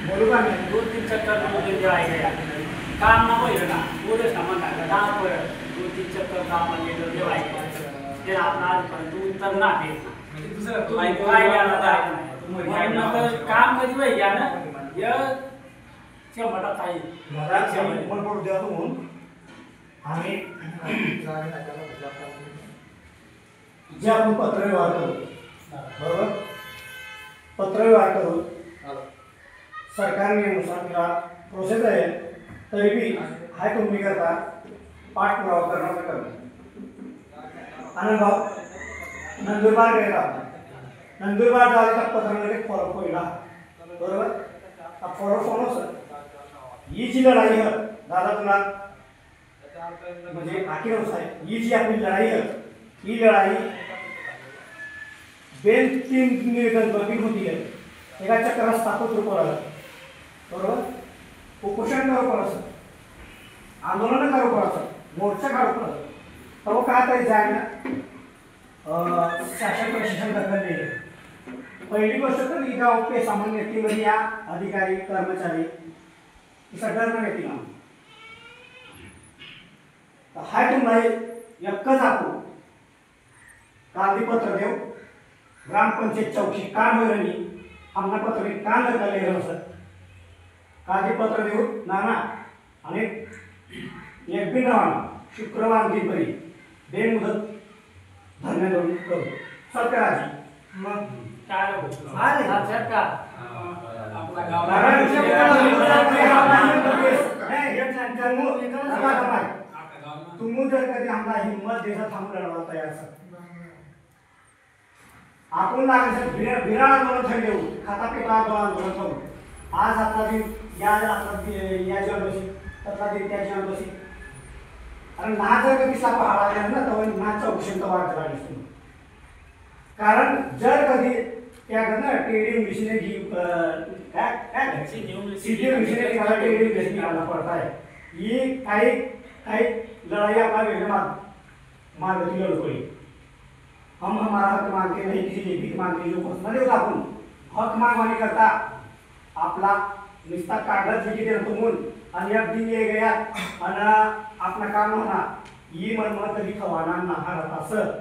बोलू का मैं 2-3 चक्कर मुझे दिवाई गया काम ना होई ना पूरे सामान का दाम पर 2-3 चक्कर काम में ले दिवाई गया फिर आपना तू उत्तर ना दे म्हणजे दुसरा तो भाई काय याला जायचं काम कधी होई या ना या 100% काही घरात मन पडू द्या म्हणून आम्ही जे आपण पत्रव्यवहार करू बरोबर पत्रव्यवहार करू सरकार नियमानुसार तिला प्रोसेस आहे तरी बी हाय तुम्ही करता पाठपुरावा करणार करणं आनंद भाऊ नंदुरबार गेला नंदुरबार जायचा पत्रामध्ये फॉलो पहिला बरोबर अब फॉलो फॉलो सर ही जी लढाई है दादा तुला म्हणजे आखिर साहेब ही जी आपली लढाई है ही लढाई बेन तीन निवेदन होती है एका चक्र स्थापित रुपये बरोबर उपोषण करू पडायचं आंदोलन करू पडायचं मोर्चा काढू पडायचं तो काय तरी जाय ना शासन प्रशासन दखल नाही पहिली गोष्ट तर ही गाव के सामान्य व्यक्तीवर या अधिकारी कर्मचारी सगळ्यांना व्यक्ती ना हाय तुम्हाला एकच आपू कागदीपत्र देव ग्रामपंचायत चौकी कान वरणी आम्हाला पत्र कान दखल आहे सर कागदीपत्र देऊ नाना आणि एक बी नावाना शुक्रवार दिनभरी बेमुदत धरणे देऊन करू सरकाराची मग काय अरे अच्छा का आपला गाव तुम्ही जर कधी आमला हिंमत देता थांब लढवा तयार सर आपण लागायचं बिराड आंदोलन थंड देऊ खाता पिता आंदोलन करू आज आपला दिन या जीवन बसी तत्ला दिन त्या जीवन बसी कारण ना जर कधी साप हाळाला ना तर नाचा औषध वाढ राहिली कारण जर कधी क्या करना टेढ़ी मशीनें की क्या सीधी मशीनें निकाला टेढ़ी मशीन निकालना पड़ता है ये कई लड़ाई अपना वेगळे मार्ग लड़ पड़ी हम हमारा हक मांगते नहीं किसी ने भीख मांगते जो घोषणा देऊ आपण हक मागवानी करता आपला निस्ता कागज विकी देतो म्हणून आणि एक दिन ये गया आणि आपला काम होना ये मन तरी खवाना ना हा असं